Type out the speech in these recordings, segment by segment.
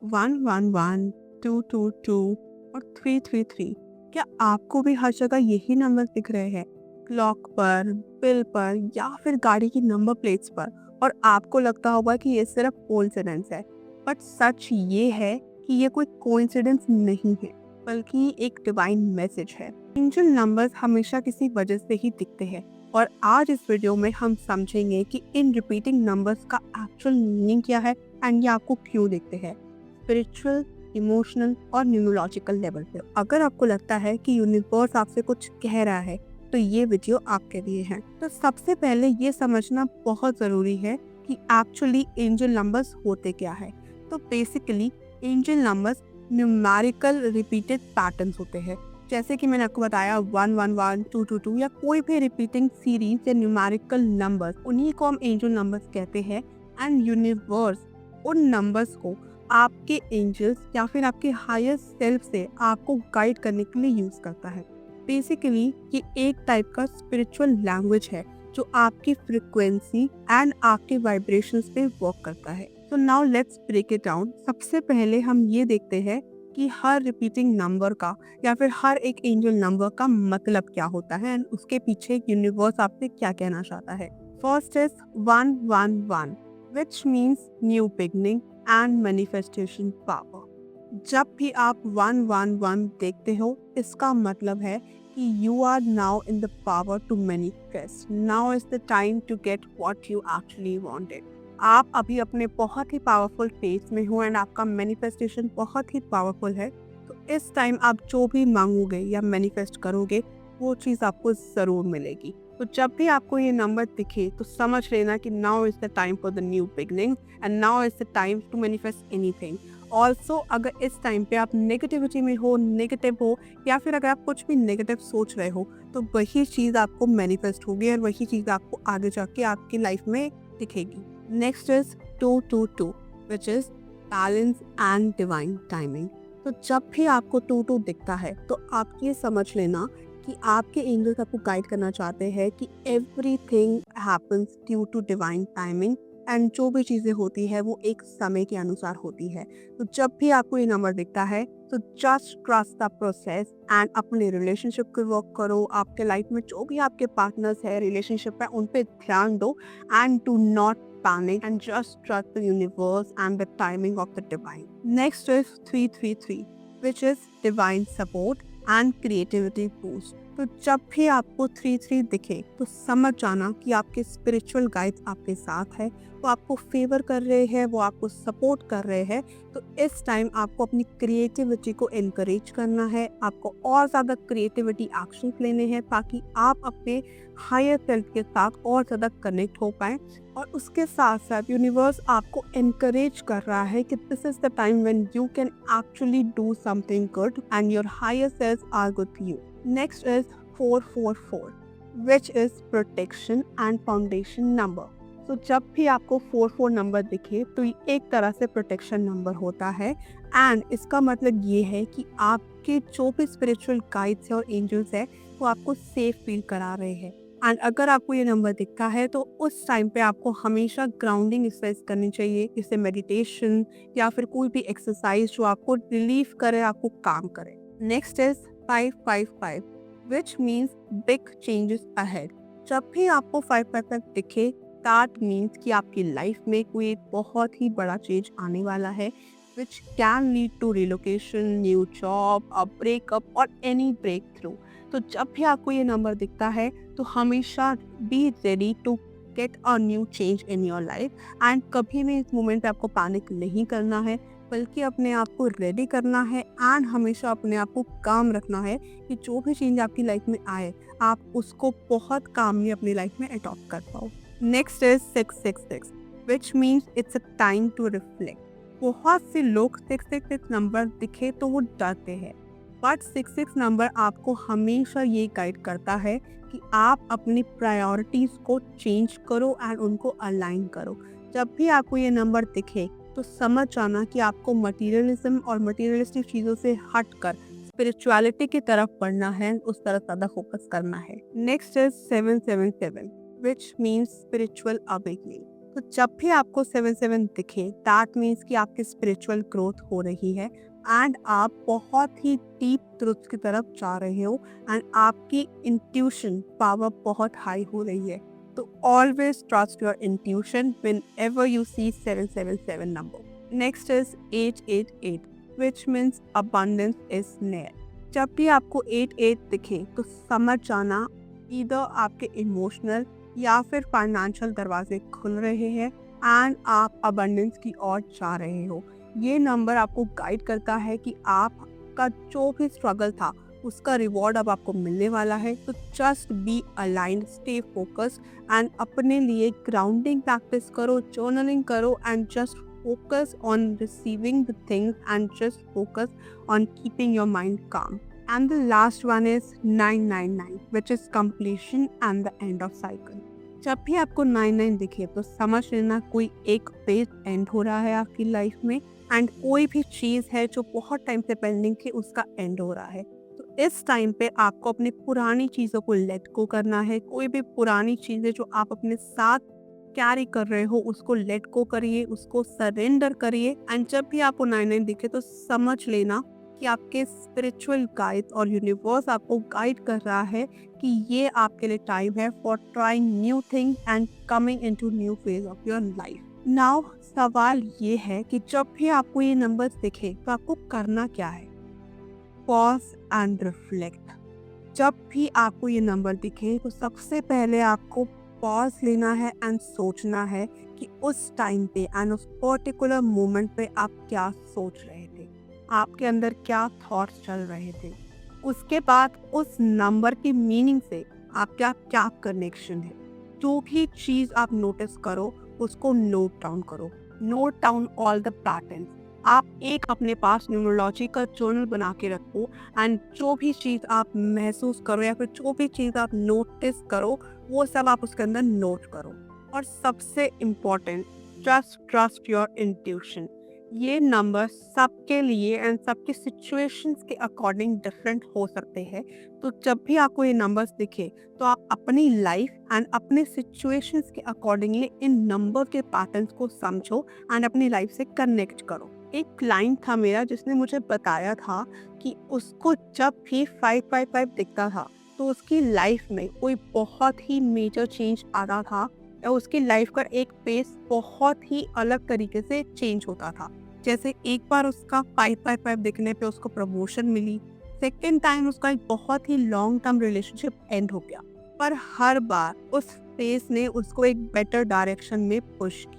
111, 222 और 333। क्या आपको भी हर जगह यही नंबर दिख रहे हैं? क्लॉक पर, बिल पर या फिर गाड़ी की नंबर प्लेट्स पर, और आपको लगता होगा कि ये सिर्फ कोइंसिडेंस है। बट सच ये है कि ये कोई कोइंसिडेंस नहीं है, बल्कि एक डिवाइन मैसेज है। एंजल नंबर्स हमेशा किसी वजह से ही दिखते हैं, और आज इस वीडियो में हम समझेंगे कि इन रिपीटिंग नंबर्स का एक्चुअल मीनिंग क्या है एंड ये आपको क्यों दिखते हैं, स्पिरिचुअल, इमोशनल और न्यूरोलॉजिकल लेवल पे। अगर आपको लगता है कि यूनिवर्स आपसे कुछ कह रहा है, तो ये वीडियो आपके लिए है। तो सबसे पहले ये समझना बहुत ज़रूरी है कि एक्चुअली एंजल नंबर्स होते क्या है। तो basically angel numbers numerical repeated patterns होते हैं। जैसे कि मैंने आपको बताया 111, 222 या कोई भी रिपीटिंग सीरीज या न्यूमेरिकल नंबर्स, उन्हीं को हम एंजल नंबर्स कहते हैं। एंड यूनिवर्स उन नंबर्स को आपके एंजल्स या फिर आपके हायर सेल्फ से आपको गाइड करने के लिए यूज करता है। बेसिकली ये एक टाइप का स्पिरिचुअल लैंग्वेज है जो आपकी फ्रिक्वेंसी एंड आपके वाइब्रेशंस पे वर्क करता है। तो now let's break it down. सबसे पहले हम ये देखते हैं कि हर रिपीटिंग नंबर का या फिर हर एक एंजल नंबर का मतलब क्या होता है एंड उसके पीछे यूनिवर्स आपसे क्या कहना चाहता है। First is 111, which means new beginning and manifestation power। जब भी आप 111 देखते हो, इसका मतलब है कि you are now in the power to manifest। Now is the time to get what you actually wanted। आप अभी अपने बहुत ही पावरफुल फेज में हो एंड आपका मैनिफेस्टेशन बहुत ही पावरफुल है। तो इस टाइम आप जो भी मांगोगे या मैनिफेस्ट करोगे, वो चीज़ आपको ज़रूर मिलेगी। तो जब भी आपको ये नंबर दिखे तो समझ लेना कि now is the time for the new beginning and now is the time to manifest anything. Also अगर इस टाइम पे आप नेगेटिविटी में हो, नेगेटिव हो, या फिर अगर आप कुछ भी नेगेटिव सोच रहे हो, तो वही चीज़ आपको मैनिफेस्ट होगी और वही चीज़ आपको आगे जाके आपकी लाइफ में दिखेगी। Next is 222, which is balance and divine timing. तो जब भी आपको 22 दिखता है तो आप ये समझ लेना कि आपके एंजल्स आपको गाइड करना चाहते हैं कि everything happens due to divine timing and जो भी चीज़ें होती है वो एक समय के अनुसार होती है। तो जब भी आपको ये नंबर दिखता है तो just trust the process and अपने रिलेशनशिप को वर्क करो। आपके लाइफ में जो भी आपके पार्टनर्स है, रिलेशनशिप है, उन पे ध्यान दो and do not panic and just trust the universe and the timing of the divine। Next is 333, which is divine support and creativity boost। तो जब भी आपको 33 दिखे तो समझ जाना कि आपके स्पिरिचुअल गाइड्स आपके साथ है, वो आपको फेवर कर रहे हैं, वो आपको सपोर्ट कर रहे हैं। तो इस टाइम आपको अपनी क्रिएटिविटी को इनकरेज करना है, आपको और ज़्यादा क्रिएटिविटी एक्शन लेने हैं ताकि आप अपने हायर सेल्फ के साथ और ज़्यादा कनेक्ट हो पाएँ। और उसके साथ साथ यूनिवर्स आपको इनकरेज कर रहा है कि this is the time when you can actually do something good and your higher self are good you. Next is 444, which is protection and foundation number. तो जब भी आपको 44 नंबर दिखे तो ये एक तरह से प्रोटेक्शन नंबर होता है एंड इसका मतलब ये है कि आपके जो भी स्पिरिचुअल गाइड्स है और एंजल्स है वो आपको सेफ फील करा रहे हैं। एंड अगर आपको ये नंबर दिखता है तो उस टाइम पे आपको हमेशा ग्राउंडिंग एक्सरसाइज करनी चाहिए, जैसे मेडिटेशन या फिर कोई भी एक्सरसाइज जो आपको रिलीफ करे, आपको काम करे। Next is 555, which means big changes ahead. जब भी आपको 555 दिखे दैट मीन्स कि आपकी लाइफ में कोई एक बहुत ही बड़ा चेंज आने वाला है, which can lead to relocation, new job, a breakup or any breakthrough। तो जब भी आपको ये नंबर दिखता है तो हमेशा be ready to get a new change in your life and कभी भी इस मोमेंट पे आपको पैनिक नहीं करना है, बल्कि अपने आप को रेडी करना है एंड हमेशा अपने आप को काम रखना है कि जो भी चेंज आपकी लाइफ में आए आप उसको बहुत कामली अपनी लाइफ में अडॉप्ट कर पाओ। Next is 666, which means it's a time to reflect. बहुत से लोग 666 नंबर दिखे तो वो डरते हैं, बट 66 नंबर आपको हमेशा ये गाइड करता है कि आप अपनी प्रायोरिटीज को चेंज करो एंड उनको अलाइन करो। जब भी आपको ये नंबर दिखे तो समझ जाना कि आपको मटेरियलिज्म और मटेरियलिस्टिक चीज़ों से हटकर स्पिरिचुअलिटी की तरफ बढ़ना है, उस तरफ ज़्यादा फोकस करना है। Next is 777, which means spiritual awakening. तो जब भी आपको 77 दिखे, दैट मीन्स कि आपकी स्पिरिचुअल ग्रोथ हो रही है एंड आप बहुत ही डीप ट्रुथ की तरफ जा रहे हो एंड आपकी इंट्यूशन पावर बहुत हाई हो रही है। तो always trust your intuition whenever you see 777 number. Next is 888 which means abundance is near। जब भी आपको 88 दिखे तो समझ जाना इधर आपके इमोशनल या फिर फाइनेंशियल दरवाजे खुल रहे हैं एंड आप अबंडेंस की ओर जा रहे हो। ये नंबर आपको गाइड करता है कि आपका जो भी स्ट्रगल था उसका रिवॉर्ड अब आपको मिलने वाला है। तो just be aligned, stay focus and अपने लिए ग्राउंडिंग प्रैक्टिस करो, जर्नलिंग करो and just focus on receiving the things and just focus on keeping your mind calm। And the last one is 999 which is completion and the end of cycle। जब भी आपको 99 दिखे तो समझ लेना कोई एक फेज एंड हो रहा है आपकी लाइफ में एंड कोई भी चीज़ है जो बहुत टाइम से पेंडिंग थी उसका एंड हो रहा है। तो इस टाइम पे आपको अपनी पुरानी चीज़ों को लेट गो करना है। कोई भी पुरानी चीज़ें जो आप अपने साथ कैरी कर रहे हो उसको लेट गो करिए, उसको सरेंडर करिए एंड जब भी आपको 99 दिखे तो समझ लेना कि आपके स्पिरिचुअल गाइड और यूनिवर्स आपको गाइड कर रहा है कि ये आपके लिए टाइम है for trying new thing and coming into new phase of your life. Now सवाल ये है कि जब भी आपको ये नंबर दिखे तो आपको करना क्या है? Pause and reflect. जब भी आपको ये नंबर दिखे तो सबसे पहले आपको पॉज लेना है एंड सोचना है कि उस टाइम पे एंड उस पर्टिकुलर मोमेंट पे आप क्या सोच रहे थे, आपके अंदर क्या थॉट्स चल रहे थे। उसके बाद उस नंबर की मीनिंग से आपका क्या कनेक्शन है। जो भी चीज़ आप नोटिस करो उसको नोट डाउन करो, note down all the pattern. आप एक अपने पास न्यूमरोलॉजी का जर्नल बना के रखो एंड जो भी चीज़ आप महसूस करो या फिर जो भी चीज़ आप नोटिस करो वो सब आप उसके अंदर नोट करो। और सबसे important, just trust your intuition. ये नंबर सबके लिए एंड सबकी सिचुएशंस के अकॉर्डिंग डिफरेंट हो सकते हैं। तो जब भी आपको ये नंबर्स दिखे तो आप अपनी लाइफ एंड अपने सिचुएशंस के अकॉर्डिंगली इन नंबर के पैटर्न्स को समझो एंड अपनी लाइफ से कनेक्ट करो। एक क्लाइंट था मेरा जिसने मुझे बताया था कि उसको जब भी 555 दिखता था तो उसकी लाइफ में कोई बहुत ही मेजर चेंज आता था या उसकी लाइफ का एक पेस बहुत ही अलग तरीके से चेंज होता था। जैसे एक बार उसका 555 दिखने पे उसको प्रमोशन मिली, सेकेंड टाइम उसका एक बहुत ही लॉन्ग टर्म रिलेशनशिप एंड हो गया, पर हर बार उस फेस ने उसको एक बेटर डायरेक्शन में पुश किया।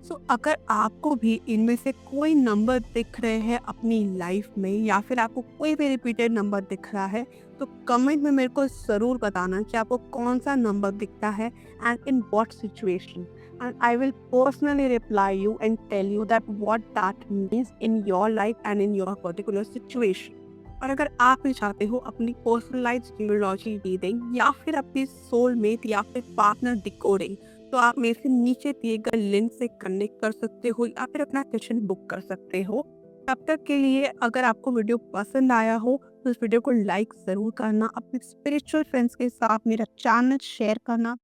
सो अगर आपको भी इनमें से कोई नंबर दिख रहे हैं अपनी लाइफ में या फिर आपको कोई भी रिपीटेड नंबर दिख रहा है तो कमेंट में मेरे को ज़रूर बताना कि आपको कौन सा नंबर दिखता है and in what situation and I will personally reply you and tell you that what that means in your life and in your particular situation. और अगर आप भी चाहते हो अपनी पर्सनलाइज्ड न्यूमरोलॉजी रीडिंग या फिर अपनी सोलमेट या फिर पार्टनर डिकोडिंग तो आप मेरे से नीचे दिए गए लिंक से कनेक्ट कर सकते हो या फिर अपना सेशन बुक कर सकते हो। तब तक के लिए अगर आपको वीडियो पसंद आया हो तो इस वीडियो को लाइक ज़रूर करना, अपने स्पिरिचुअल फ्रेंड्स के साथ मेरा चैनल शेयर करना